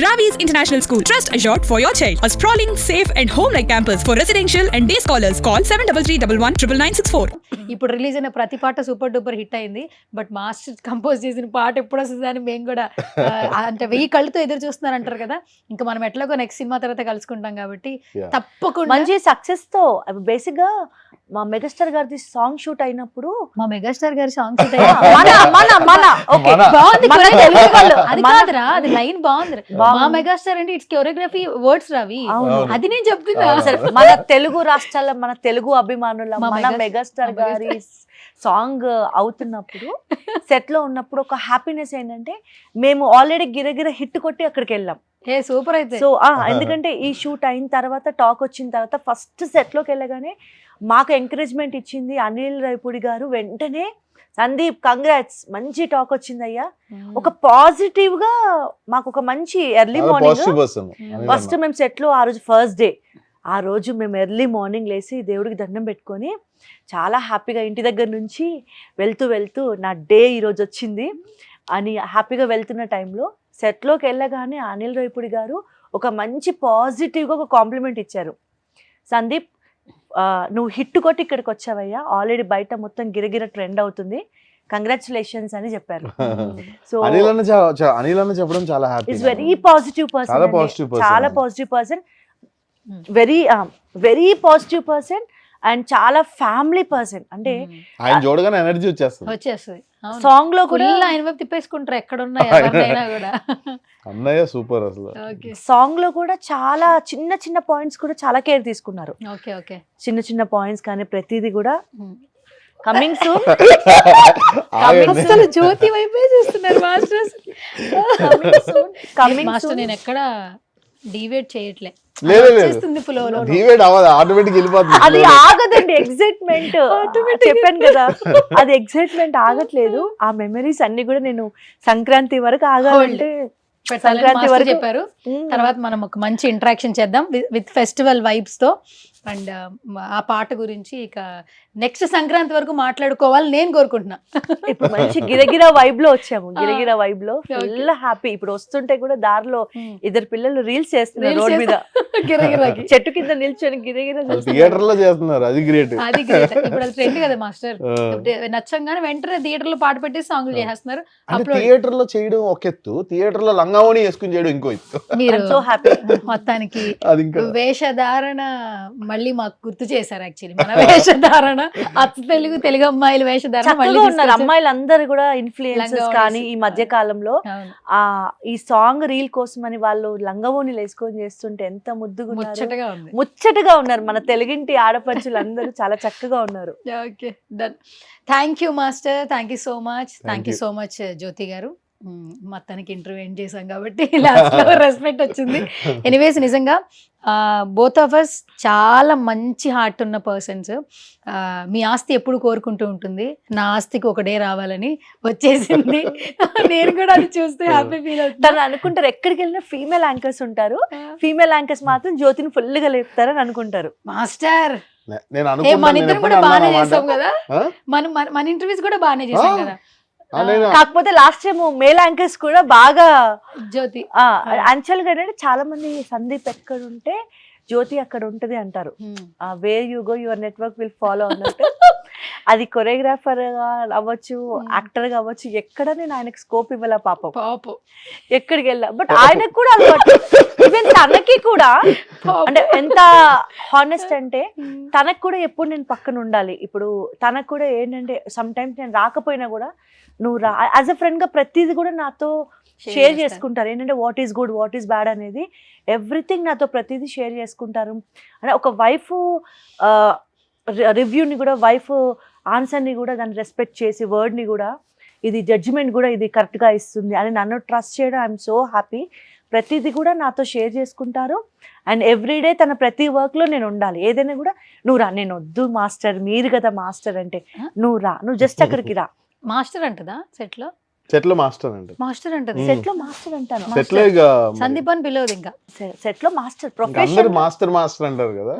Ravi's International School. Trust assured for your child. A sprawling, safe and home-like campus for residential and day scholars. Call 7331 ఇప్పుడు release అయిన ప్రతి పాట super duper hit అయింది. But master compose చేసిన పాట ఎప్పుడు వస్తుంది అని మేము కూడా అంటే 1000 కళ్ళతో ఎదురు చూస్తున్నారు అంటారు కదా. ఇంకా మనం ఎట్లాగో నెక్స్ట్ సినిమా తర్వాత కలుసుకుంటాం కాబట్టి తప్పకుండా మంచి సక్సెస్ తో బేసిక్ గా మా మెగాస్టార్ గారి సాంగ్ షూట్ అయినప్పుడు మా మెగాస్టార్ గారి సాంగ్ షూట్ అది కాదురా, అది లైన్ బాగుంది. మా మెగాస్టార్ అంటే ఇట్స్ కొరియోగ్రఫీ వర్డ్స్ రావి, అది నేను చెప్తున్నా. మన తెలుగు రాష్ట్రాల మన తెలుగు అభిమానుల మన మెగాస్టార్ గారి సాంగ్ అవుతున్నప్పుడు సెట్ లో ఉన్నప్పుడు ఒక హ్యాపీనెస్ ఏంటంటే మేము ఆల్రెడీ గిరగిర హిట్ కొట్టి అక్కడికి వెళ్ళాం. సూపర్ అయితే సో ఎందుకంటే ఈ షూట్ అయిన తర్వాత టాక్ వచ్చిన తర్వాత ఫస్ట్ సెట్ లోకి వెళ్ళగానే మాకు ఎంకరేజ్మెంట్ ఇచ్చింది అనిల్ రావిపూడి గారు. వెంటనే సందీప్ కంగ్రాట్స్, మంచి టాక్ వచ్చింది అయ్యా. ఒక పాజిటివ్ గా మాకు ఒక మంచి ఎర్లీ మార్నింగ్ ఫస్ట్ మేము సెట్ లో ఆ రోజు ఫస్ట్ డే ఆ రోజు మేము ఎర్లీ మార్నింగ్ లేసి దేవుడికి దండం పెట్టుకొని చాలా హ్యాపీగా ఇంటి దగ్గర నుంచి వెళ్తూ నా డే ఈరోజు వచ్చింది అని హ్యాపీగా వెళ్తున్న టైంలో సెట్లోకి వెళ్ళగానే అనిల్ రావిపూడి గారు ఒక మంచి పాజిటివ్గా ఒక కాంప్లిమెంట్ ఇచ్చారు. సందీప్ నువ్వు హిట్ కొట్టి ఇక్కడికి వచ్చావయ్యా, ఆల్రెడీ బయట మొత్తం గిరగిర ట్రెండ్ అవుతుంది, కంగ్రాచులేషన్స్ అని చెప్పారు. సో అనిల్ అన్న చెప్పడం చాలా happy. Its very positive person, చాలా positive person, very positive person and చాలా ఫ్యామిలీ పర్సన్. అంటే ఆయన చూడగానే ఎనర్జీ వచ్చేస్తుంది. సాంగ్ లో కూడా ఆయన వైపు తిప్పేసుకుంటారు ఎక్కడ ఉన్నా కూడా. అన్నయ్య సూపర్ అసలు. సాంగ్ లో కూడా చాలా చిన్న పాయింట్స్ కూడా చాలా కేర్ తీసుకున్నారు. చిన్న పాయింట్స్ కానీ ప్రతిదీ కూడా కమింగ్ సూన్. అసలు జ్యోతి వైపే చూస్తున్నారు మాస్టర్స్. కమింగ్ మాస్టర్ నేను ఎక్కడ డివేట్ చేయట్లే, అది ఆగదండి. ఎగ్జైట్మెంట్ చెప్పాను కదా, అది ఎగ్జైట్మెంట్ ఆగట్లేదు. ఆ మెమరీస్ అన్ని కూడా నేను సంక్రాంతి వరకు ఆగాలంటే సంక్రాంతి వరకు చెప్పారు. తర్వాత మనం ఒక మంచి ఇంటరాక్షన్ చేద్దాం విత్ ఫెస్టివల్ వైబ్స్ తో. అండ్ ఆ పాట గురించి ఇక నెక్స్ట్ సంక్రాంతి వరకు మాట్లాడుకోవాలని నేను కోరుకుంటున్నా. ఇప్పుడు మంచి గిరగిరా వైబ్ లో వచ్చాము, గిరగిరా వైబ్ లో ఫుల్ హ్యాపీ. ఇప్పుడు వస్తుంటే కూడా దారిలో ఇద్దరు పిల్లలు రీల్స్ చేస్తున్నారు రోడ్ మీద, చెట్టు కింద నిల్చొని గిరగిరా థియేటర్ లో చేస్తున్నారు. అది గ్రేట్, అది గ్రేట్. ఇప్పుడు అది ట్రెండ్ కదా మాస్టర్, నచ్చంగానే వెంటనే థియేటర్ లో పాట పెట్టి సాంగ్లు చేస్తున్నారు. థియేటర్ లో చేయడం ఒక ఎత్తు, థియేటర్ లో లంగావోని వేసుకుని చేయడం ఇంకో ఎత్తు. మీరు సో హ్యాపీ. మొత్తానికి వేషధారణ మళ్ళీ మాకు గుర్తు చేశారు. యాక్చువల్లీ మన వేషధారణ తెలుగు అమ్మాయిల వేషధారణ మళ్ళీ ఉన్నారు. అమ్మాయిలు అందరు కూడా ఇన్ఫ్లుయెన్సర్స్ కానీ ఈ మధ్య కాలంలో ఈ సాంగ్ రీల్ కోసం అని వాళ్ళు లంగవోని వేసుకొని చేస్తుంటే ఎంత ముచ్చటగా ఉన్నారు. మన తెలుగింటి ఆడపడుచులు అందరూ చాలా చక్కగా ఉన్నారు. Okay done. Thank you master, thank you so much. Thank you so much Jyothi garu. మొత్తానికి ఇంటర్వ్యూ ఎండ్ చేసాం కాబట్టి లాస్ట్ లో రెస్పెక్ట్ వచ్చింది. ఎనీవేస్ నిజంగా బోత్ ఆఫ్ అస్ చాలా మంచి హార్ట్ ఉన్న పర్సన్స్. మీ ఆస్తి ఎప్పుడు కోరుకుంటూ ఉంటుంది, నా ఆస్తికి ఒక డే రావాలని వచ్చేసింది. నేను కూడా అది చూస్తే హ్యాపీ ఫీల్ అవుతుంది. తను అనుకుంటారు ఎక్కడికి వెళ్ళినా ఫీమేల్ యాంకర్స్ ఉంటారు, ఫీమేల్ యాంకర్స్ మాత్రం జ్యోతిని ఫుల్ గా లేపుతారని అనుకుంటారు. మాస్టర్ మన ఇద్దరు కూడా బాగానే చేస్తాం కదా, మన ఇంటర్వ్యూస్ కూడా బాగానే చేసాం కదా. కాకపోతే లాస్ట్ టైం మేల్ యాంకర్స్ కూడా బాగా జ్యోతి యాక్చువల్ గా ఏంటంటే చాలా మంది సందీప్ ఎక్కడ ఉంటే జ్యోతి అక్కడ ఉంటది అంటారు. Where you go your network will follow అన్నట్టు. అది కొరియోగ్రాఫర్ గా అవ్వచ్చు, యాక్టర్ గా అవ్వచ్చు, ఎక్కడ నేను ఆయనకు స్కోప్ ఇవ్వాల పాపం ఎక్కడికి వెళ్ళా. బట్ ఆయనకు కూడా అలవాటు, ఈవెన్ తనకి కూడా. అంటే ఎంత హానెస్ట్ అంటే తనకు కూడా ఎప్పుడు నేను పక్కన ఉండాలి. ఇప్పుడు తనకు కూడా ఏంటంటే సమ్ టైమ్స్ నేను రాకపోయినా కూడా నువ్వు రా యాజ్ అ ఫ్రెండ్ గా ప్రతిదీ కూడా నాతో షేర్ చేసుకుంటారు. ఏంటంటే what is good, what is bad అనేది ఎవ్రీథింగ్ నాతో ప్రతిదీ షేర్ చేసుకుంటారు. అంటే ఒక వైఫ్ రివ్యూని కూడా, వైఫ్ ఆన్సర్ని కూడా దాన్ని రెస్పెక్ట్ చేసి, వర్డ్ని కూడా, ఇది జడ్జిమెంట్ కూడా ఇది కరెక్ట్గా ఇస్తుంది అని నన్ను ట్రస్ట్ చేయడం ఐఎమ్ సో హ్యాపీ. ప్రతిదీ కూడా నాతో షేర్ చేసుకుంటారు. అండ్ ఎవ్రీడే తన ప్రతి వర్క్లో నేను ఉండాలి. ఏదైనా కూడా నువ్వు రా, నేను వద్దు మాస్టర్, మీరు కదా మాస్టర్ అంటే, నువ్వు రా, నువ్వు జస్ట్ అక్కడికి రా. మాస్టర్ అంటదా సెట్లో? సెట్లో మాస్టర్ అంటే మాస్టర్ అంటది. సెట్లో మాస్టర్ అంటాను. సెట్లో ఇక సందీప్ అని పిలవదు, ఇంకా సెట్లో మాస్టర్. ప్రొఫెషన్ మాస్టర్ అంటారు కదా,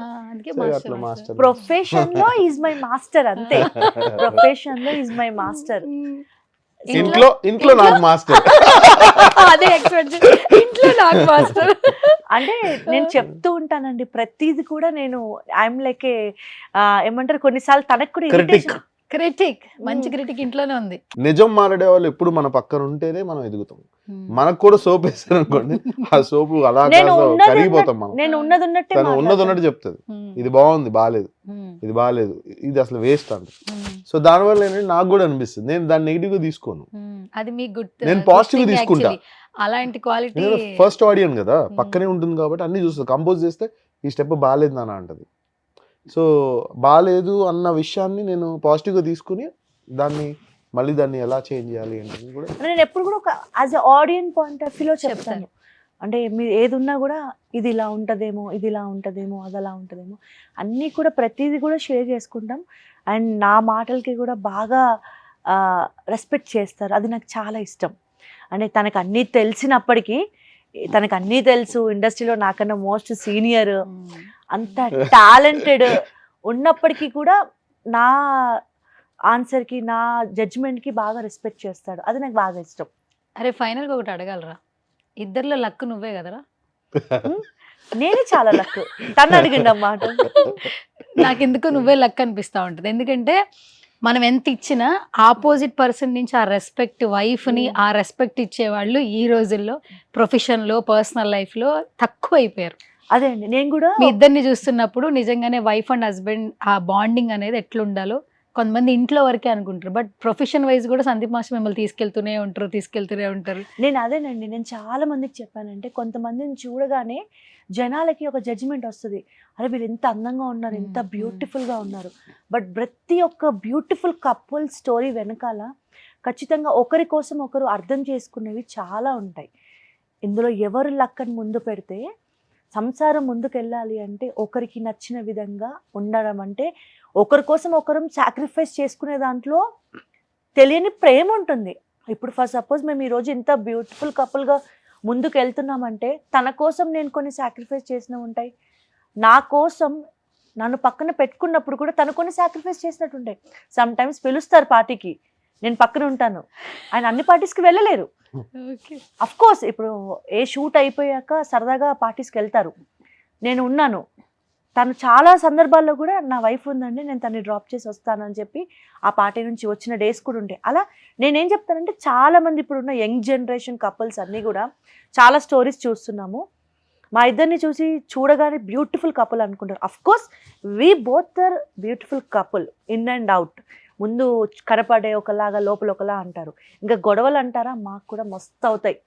మాస్టర్. ప్రొఫెషన్ లో ఈజ్ మై మాస్టర్ అంతే. ప్రొఫెషన్ లో ఈజ్ మై మాస్టర్. ఇంట్లో నాకు మాస్టర్. అదే ఎక్స్పెక్ట్. ఇంట్లో నాకు మాస్టర్. అంటే నేను చెప్తూ ఉంటానండి ప్రతిది కూడా. నేను ఐఎమ్ లైక్ ఏమంటారు, కొన్నిసార్లు తనకు కూడా Critic. irritation. క్రిటిక్, మంచి క్రిటిక్ ఇంట్లోనే ఉంది. నిజం మాట్లాడే వాళ్ళు ఎప్పుడు మన పక్కన ఉంటేనే మనం ఎదుగుతాం. మనకు కూడా సోప్ వేస్తారు అనుకోండి, ఆ సోపు అలా నేను ఉన్నది కరిగిపోతాం మనం. నేను ఉన్నది ఉన్నట్టే తను ఉన్నది మాట్లాడతాను. ఉన్నట్టు చెప్తుంది, ఇది బాగుంది, బాగాలేదు, ఇది బాగాలేదు, ఇది అసలు వేస్ట్ అంట. సో దానివల్ల ఏంటంటే నాకు కూడా అనిపిస్తుంది, నేను దాన్ని నెగిటివ్ గా తీసుకోను, అది మీ గుడ్. నేను పాజిటివ్ గా తీసుకుంటా. అలాంటి క్వాలిటీ. నేను ఫస్ట్ ఆడియన్ కదా, పక్కనే ఉంటుంది కాబట్టి అన్ని చూస్తుంది. కంపోజ్ చేస్తే ఈ స్టెప్ బాగాలేదు నాన్న అంటది. సో బాగాలేదు అన్న విషయాన్ని నేను పాజిటివ్ గా తీసుకుని మళ్ళీ దాన్ని ఎలా చేంజ్ చేయాలి అంటే కూడా నేను ఎప్పుడు కూడా ఒక as a audience point of వ్యూలో చెప్తాను. అంటే మీరు ఏది ఉన్నా కూడా ఇది ఇలా ఉంటుందేమో, ఇది ఇలా ఉంటుందేమో, అది అలా ఉంటుందేమో, అన్నీ కూడా ప్రతిదీ కూడా షేర్ చేసుకుంటాం. అండ్ నా మాటలకి కూడా బాగా రెస్పెక్ట్ చేస్తారు. అది నాకు చాలా ఇష్టం. అంటే తనకు అన్నీ తెలిసినప్పటికీ, తనకు అన్నీ తెలుసు, ఇండస్ట్రీలో నాకన్నా మోస్ట్ సీనియర్, అంత టాలెంటెడ్ ఉన్నప్పటికీ కూడా నా ఆన్సర్కి, నా జడ్జ్మెంట్కి బాగా రెస్పెక్ట్ చేస్తాడు. అది నాకు బాగా ఇష్టం. అరే ఫైనల్గా ఒకటి అడగలరా, ఇద్దరిలో లక్ నువ్వే కదరా? నేనే చాలా లక్. తను అడిగిండు అన్నమాట. నాకు ఎందుకు నువ్వే లక్ అనిపిస్తూ ఉంటుంది. ఎందుకంటే మనం ఎంత ఇచ్చినా ఆపోజిట్ పర్సన్ నుంచి ఆ రెస్పెక్ట్, వైఫ్ని ఆ రెస్పెక్ట్ ఇచ్చేవాళ్ళు ఈ రోజుల్లో ప్రొఫెషన్లో, పర్సనల్ లైఫ్లో తక్కువ అయిపోయారు. అదే అండి, నేను కూడా మీ ఇద్దరిని చూస్తున్నప్పుడు నిజంగానే వైఫ్ అండ్ హస్బెండ్ ఆ బాండింగ్ అనేది ఎట్లుండాలో కొంతమంది ఇంట్లో వరకే అనుకుంటారు. బట్ ప్రొఫెషన్ వైజ్ కూడా సందీప్ మాస్టర్ మిమ్మల్ని తీసుకెళ్తూనే ఉంటారు. నేను అదేనండి, నేను చాలా మందికి చెప్పానంటే, కొంతమందిని చూడగానే జనాలకి ఒక జడ్జిమెంట్ వస్తుంది, అరే వీళ్ళు ఎంత అందంగా ఉన్నారు, ఎంత బ్యూటిఫుల్గా ఉన్నారు. బట్ ప్రతి ఒక్క బ్యూటిఫుల్ కపుల్ స్టోరీ వెనకాల ఖచ్చితంగా ఒకరి కోసం ఒకరు అర్థం చేసుకునేవి చాలా ఉంటాయి. ఇందులో ఎవరు లక్కని ముందు పెడితే, సంసారం ముందుకు వెళ్ళాలి అంటే ఒకరికి నచ్చిన విధంగా ఉండడం, అంటే ఒకరి కోసం ఒకరు సాక్రిఫైస్ చేసుకునే దాంట్లో తెలియని ప్రేమ ఉంటుంది. ఇప్పుడు ఫర్ సపోజ్ మేము ఈరోజు ఇంత బ్యూటిఫుల్ కపుల్గా ముందుకు వెళ్తున్నామంటే, తన కోసం నేను కొన్ని సాక్రిఫైస్ చేసినవి ఉంటాయి, నా కోసం నన్ను పక్కన పెట్టుకున్నప్పుడు కూడా తను కొన్ని సాక్రిఫైస్ చేసినట్టు ఉంటాయి. సమ్ టైమ్స్ పిలుస్తారు పార్టీకి, నేను పక్కన ఉంటాను, ఆయన అన్ని పార్టీస్కి వెళ్ళలేరు. అఫ్ కోర్స్ ఇప్పుడు ఏ షూట్ అయిపోయాక సరదాగా పార్టీస్కి వెళ్తారు, నేను ఉన్నాను. తను చాలా సందర్భాల్లో కూడా నా వైఫ్ ఉందండి, నేను తనని డ్రాప్ చేసి వస్తానని చెప్పి ఆ పార్టీ నుంచి వచ్చిన డేస్ కూడా ఉంటాయి. అలా నేనేం చెప్తానంటే, చాలామంది ఇప్పుడున్న యంగ్ జనరేషన్ కపుల్స్ అన్నీ కూడా చాలా స్టోరీస్ చూస్తున్నాము. మా ఇద్దరిని చూడగానే బ్యూటిఫుల్ కపుల్ అనుకుంటారు. Of course we both are beautiful couple in and out. ముందు కనపడే ఒకలాగా, లోపల ఒకలా అంటారు. ఇంకా గొడవలు అంటారా, మాకు కూడా మస్తు అవుతాయి.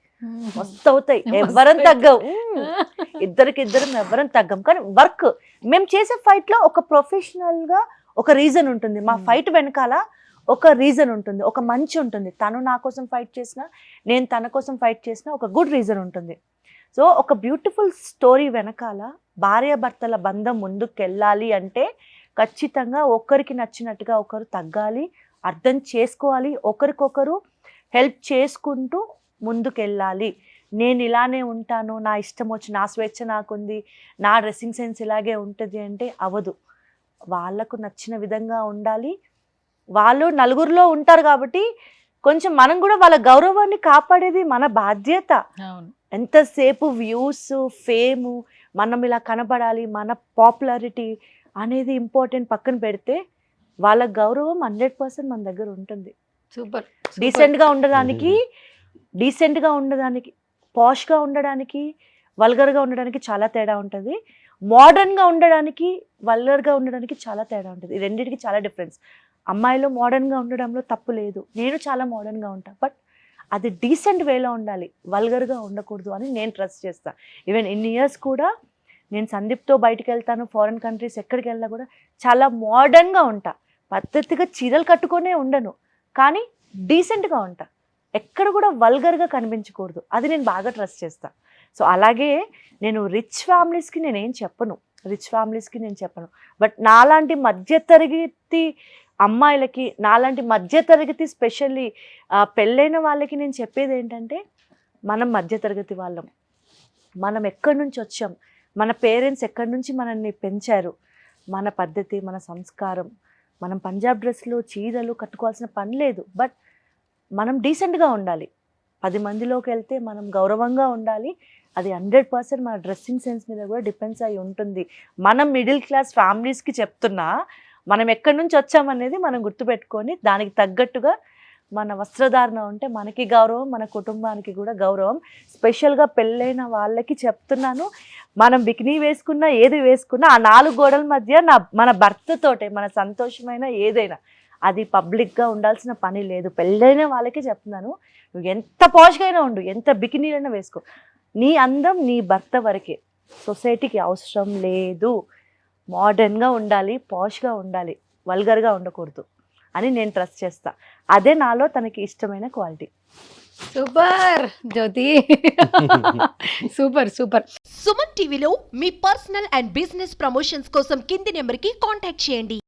ఎవరం తగ్గం, ఇద్దరికిద్దరం ఎవరం తగ్గం. కానీ వర్క్ మేము చేసే ఫైట్ లో ఒక ప్రొఫెషనల్ గా ఒక రీజన్ ఉంటుంది. మా ఫైట్ వెనకాల ఒక రీజన్ ఉంటుంది, ఒక మంచి ఉంటుంది. తను నా కోసం ఫైట్ చేసినా, నేను తన కోసం ఫైట్ చేసినా ఒక గుడ్ రీజన్ ఉంటుంది. సో ఒక బ్యూటిఫుల్ స్టోరీ వెనకాల భార్యాభర్తల బంధం ముందుకు వెళ్ళాలి అంటే ఖచ్చితంగా ఒకరికి నచ్చినట్టుగా ఒకరు తగ్గాలి, అర్థం చేసుకోవాలి, ఒకరికొకరు హెల్ప్ చేసుకుంటూ ముందుకెళ్ళాలి. నేను ఇలానే ఉంటాను, నా ఇష్టం వచ్చి, నా స్వేచ్ఛ నాకుంది, నా డ్రెస్సింగ్ సెన్స్ ఇలాగే ఉంటుంది అంటే అవ్వదు. వాళ్ళకు నచ్చిన విధంగా ఉండాలి. వాళ్ళు నలుగురిలో ఉంటారు కాబట్టి కొంచెం మనం కూడా వాళ్ళ గౌరవాన్ని కాపాడేది మన బాధ్యత. ఎంతసేపు వ్యూస్, ఫేము, మనం ఇలా కనబడాలి, మన పాపులారిటీ అనేది ఇంపార్టెంట్ పక్కన పెడితే, వాళ్ళ గౌరవం 100% మన దగ్గర ఉంటుంది. సూపర్. డీసెంట్గా ఉండడానికి, పాష్గా ఉండడానికి, వల్గర్గా ఉండడానికి చాలా తేడా ఉంటుంది. మోడర్న్గా ఉండడానికి, వల్గర్గా ఉండడానికి చాలా తేడా ఉంటుంది. ఈ రెండింటికి చాలా డిఫరెన్స్. అమ్మాయిలో మోడర్న్గా ఉండడంలో తప్పు లేదు, నేను చాలా మోడర్న్గా ఉంటాను. బట్ అది డీసెంట్ వేలో ఉండాలి, వల్గర్గా ఉండకూడదు అని నేను ట్రస్ట్ చేస్తాను. ఈవెన్ ఇన్ని ఇయర్స్ కూడా నేను సందీప్తో బయటికి వెళ్తాను, ఫారిన్ కంట్రీస్ ఎక్కడికి వెళ్ళినా కూడా చాలా మోడర్న్గా ఉంటా. పద్ధతిగా చీరలు కట్టుకొనే ఉండను, కానీ డీసెంట్గా ఉంటా. ఎక్కడ కూడా వల్గర్గా కనిపించకూడదు, అది నేను బాగా ట్రస్ట్ చేస్తాను. సో అలాగే నేను రిచ్ ఫ్యామిలీస్కి నేను చెప్పను. బట్ నాలాంటి మధ్యతరగతి అమ్మాయిలకి, నాలాంటి మధ్యతరగతి స్పెషల్లీ పెళ్ళైన వాళ్ళకి నేను చెప్పేది ఏంటంటే, మనం మధ్యతరగతి వాళ్ళం, మనం ఎక్కడి నుంచి వచ్చాం, మన పేరెంట్స్ ఎక్కడి నుంచి మనల్ని పెంచారు, మన పద్ధతి, మన సంస్కారం. మనం పంజాబ్ డ్రెస్లు, చీరలు కట్టుకోవాల్సిన పని లేదు. బట్ మనం డీసెంట్గా ఉండాలి, 10 మందిలోకి వెళ్తే మనం గౌరవంగా ఉండాలి. అది 100% మన డ్రెస్సింగ్ సెన్స్ మీద కూడా డిపెండ్స్ అయి ఉంటుంది. మనం మిడిల్ క్లాస్ ఫ్యామిలీస్కి చెప్తున్నా, మనం ఎక్కడి నుంచి వచ్చామనేది మనం గుర్తుపెట్టుకొని దానికి తగ్గట్టుగా మన వస్త్రధారణ ఉంటే మనకి గౌరవం, మన కుటుంబానికి కూడా గౌరవం. స్పెషల్గా పెళ్ళైన వాళ్ళకి చెప్తున్నాను, మనం బికినీ వేసుకున్నా ఏది వేసుకున్నా ఆ 4 గోడల మధ్య మన భర్తతోటే మన సంతోషమైన ఏదైనా అది పబ్లిక్గా ఉండాల్సిన పని లేదు. పెళ్ళైన వాళ్ళకి చెప్తున్నాను, నువ్వు ఎంత పాష్గా అయినా ఉండు, ఎంత బికినీలైనా వేసుకో, నీ అందం నీ భర్త వరకే, సొసైటీకి అవసరం లేదు. మోడర్న్గా ఉండాలి, పాష్గా ఉండాలి, వల్గర్గా ఉండకూడదు అని నేను ట్రస్ట్ చేస్తా. అదే నాలో తనకి ఇష్టమైన quality. Super Jyothi. Super super. Suman టీవీలో మీ పర్సనల్ అండ్ బిజినెస్ ప్రమోషన్స్ కోసం కింది నెంబర్కి కాంటాక్ట్ చేయండి.